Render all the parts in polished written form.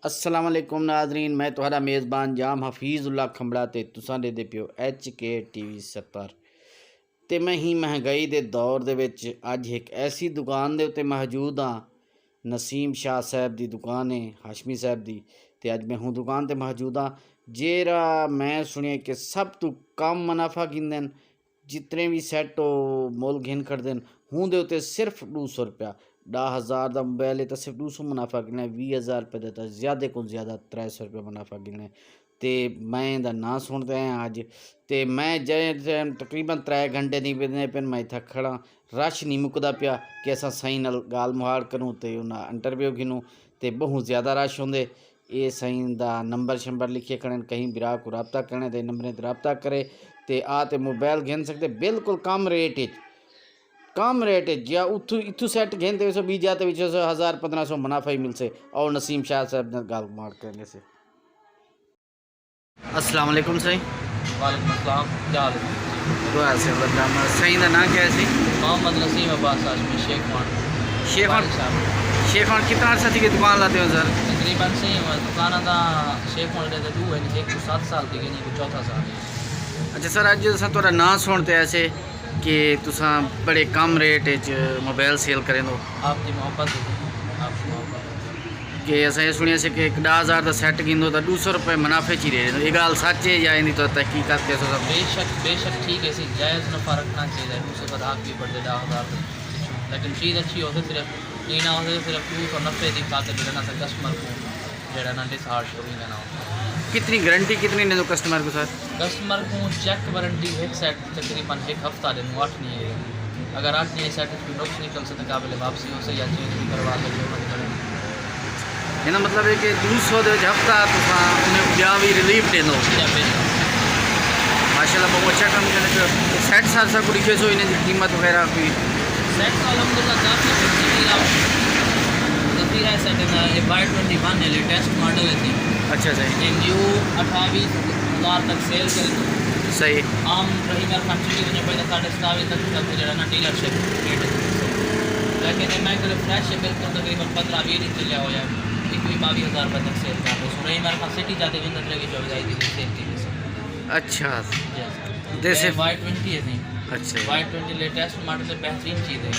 अस्सलाम वालेकुम नाजरीन, मैं तुहारा मेज़बान जाम हफीज़ुल्लाह खंबड़ा ते तुसां दे पियो HK TV 70 ते मैं ही महंगाई दे दौर दे विच अज एक ऐसी दुकान दे उत्ते मौजूद हाँ। नसीम शाह साहब दी दुकान है, हाशमी साहब दी। ते अज मैं हूँ दुकान ते मौजूद हाँ जेरा मैं सुनिया कि सब तो कम मुनाफा गिनदे न। जितने भी सैट हो मुल घिन खड़दे न हूँ दे उत्ते सिर्फ 200 रुपया। 10,000 का मोबाइल है तो सिर्फ 200 मुनाफा गिनना है। 20,000 रुपये देता ज़्यादा को ज़्यादा 300 रुपये मुनाफा गिनना है। तो मैं इंदा नां सुनते हैं अज तो मैं जै तकरीबन 3 घंटे नहीं बिजने पे मैं इतना खड़ा। रश नहीं मुकदा पिया कि असा सही नाल गाल मुहाड़ करूँ तो उन्हें इंटरव्यू गिनूँ तो बहुत ज़्यादा रश होंगे। ये सही दा नंबर शंबर लिखे खड़े कहीं बिरा को रबता करने तो नंबर रबता करे तो आ तो मोबाइल गिन सकते बिल्कुल कम रेट या उतू इतू सैट घेनते हुए बीस जाते 1,000-1,500 मुनाफा ही मिल से। और नसीम शाह साहब ने गाल मार करने से। अस्सलाम वालेकुम सही। वालेकुम अस्सलाम, क्या हाल है? दुआ से बंदा सही का ना क्या सी मोहम्मद नसीम अब्बास हाशमी शेख खान कितना अर्सा थी कि दुकान लाते हो सर? तकरीबन सही दुकान का शेख खान दे दू है एक 7 साल की नहीं को चौथा साल है। अच्छा सर, अज अस थोड़ा ना सुनते ऐसे कि तुसा बड़े कम रेट मोबाइल सेल करें दो। आपकी मोहब्बत आपकी मोहब्बत कि अस ये सुनिया से कि 10,000 का सैट गिनो तो 200 रुपये मुनाफे च ही रहे। ये गाल सच है या इनकी तो तहकीकत कैसे सब? बेशक ठीक है सी जायज़ नफा रखना चाहिए। 200 का दाग भी बढ़ते 10,000 लेकिन चीज़ अच्छी हो सिर्फ ये ना हो सिर्फ 290 की खातिर लेना सर कस्टमर को जरा ना डिसहार्ट कभी लेना हो। कितनी गारंटी कितनी ने दो कस्टमर को सर? कस्टमर को चेक वारंटी एक सेट तकरीबन एक हफ्ता दिन 8 नहीं है। अगर 8 नहीं सेट कोई नुक्स निकल से काबिल वापसी हो से या चेंज भी करवा के जो मत करें। इना मतलब है कि 200 हफ्ता तुसा उन्हें ब्याह भी रिलीफ दे दो। माशाल्लाह बहुत अच्छा काम करने। सेट सर को लिखे सो इन्हें कीमत वगैरह कोई सेट का अलहमदुलिल्लाह काफ़ी है। सेट ये Y21 है लेटेस्ट मॉडल है थी। अच्छा सही। ये न्यू 28,000 तक सेल कर सही। आम रही मेरे खान चुकी मुझे पहले 27,500 तक जो है ना डीलरशिप रेट लेकिन मैं कल फ्लैश है बिल्कुल तकरीबन 15-20 दिन चलिया हो जाए 22,000 रुपये तक सेल कर रही मेरे खान सिटी जाते हुए अंदर की चौक जाएगी सेल की। अच्छा जैसे Y20 है थी। अच्छा Y20 लेटेस्ट मॉडल बेहतरीन चीज़ है।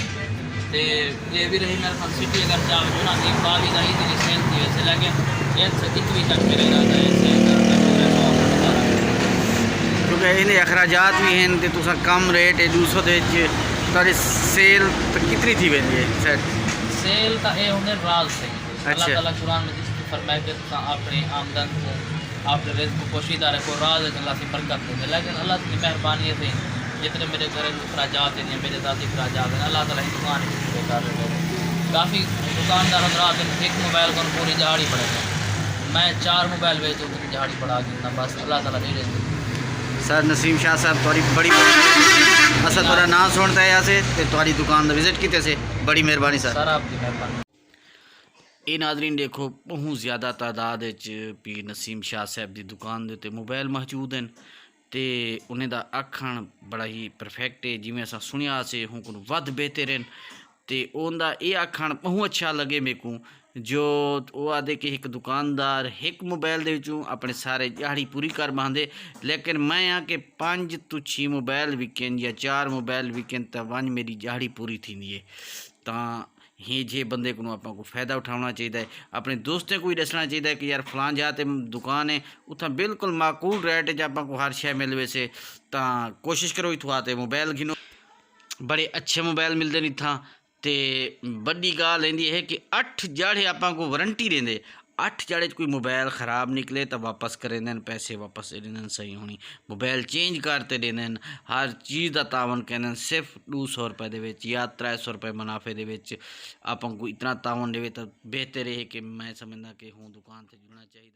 तो ये भी रही मेरे खान सिटी अगर जाओ जो ना 22 आई थी सेल की वैसे लेकिन ये इतनी तक मेरा इरादा है सेल क्योंकि इन्हें अखराजात भी हैं तो तुसा कम रेट है 200 तारी सेल तो कितनी थी वेंदी है सेट? सेल का ये होंगे राज से। अच्छा। अल्लाह ताला कुरान में जिसकी फरमाया कि अपने आमदन को अपने रिज़्क़ को पोशीदा रखो राज अल्लाह से बरकत देंगे। लेकिन अल्लाह की मेहरबानी से जितने मेरे घर अखराजात हैं मेरे ज़ाती अखराजात हैं अल्लाह ताला दुकान बेकार काफ़ी दुकानदार हजरात एक मोबाइल को पूरी दिहाड़ी पड़ेगा। मैं 4 मोबाइल बेचूँ पूरी दिहाड़ी बढ़ा गिनना बस अल्लाह ताला नहीं देते। सर नसीम शाह साहब थोड़ी बड़ी असा थोड़ा ना सुनता है यहाँ से थोड़ी दुकान का विजिट किते से बड़ी मेहरबानी सर आपकी मेहरबानी। ये नाजरीन देखो बहुत ज़्यादा तादाद भी नसीम शाह साहब की दुकान के मोबाइल मौजूद हैं तो उन्हें दा आखण बड़ा ही परफेक्ट है जिमें अस सुनिया से हूँ को वध बेहतर हैं तो उनका ये आखण बहुत अच्छा लगे मेरे को जो वो आदे कि एक दुकानदार एक मोबाइल दे अपने सारे दिहाड़ी पूरी कर पाते। लेकिन मैं आ कि 5 तो 6 मोबाइल विकन या 4 मोबाइल विकन तो वन मेरी दिहाड़ी पूरी थी है। तो ही जे बंदे को आपको फायदा उठाना चाहिए अपने दोस्तों को ही दसना चाहिए कि यार फलां जाते दुकान है उतना बिल्कुल माकूल रेट आपको हर शय मिल वैसे तो कोशिश करो इतों आते मोबाइल गिनो बड़े अच्छे मोबाइल मिलते नहीं था। तो बड़ी गाल इहदी है कि 8 जाड़े आपको वारंटी देंगे 8 जाड़े कोई मोबाइल ख़राब निकले तो वापस कर दें पैसे वापस दे दें सही होनी मोबाइल चेंज करते दे दें हर चीज़ का तावन कहते सिर्फ 200 रुपये या 300 रुपये मुनाफे के आपको इतना तावन दे तो बेहतर है कि मैं समझदा कि हूँ दुकान से जुड़ना चाहिए।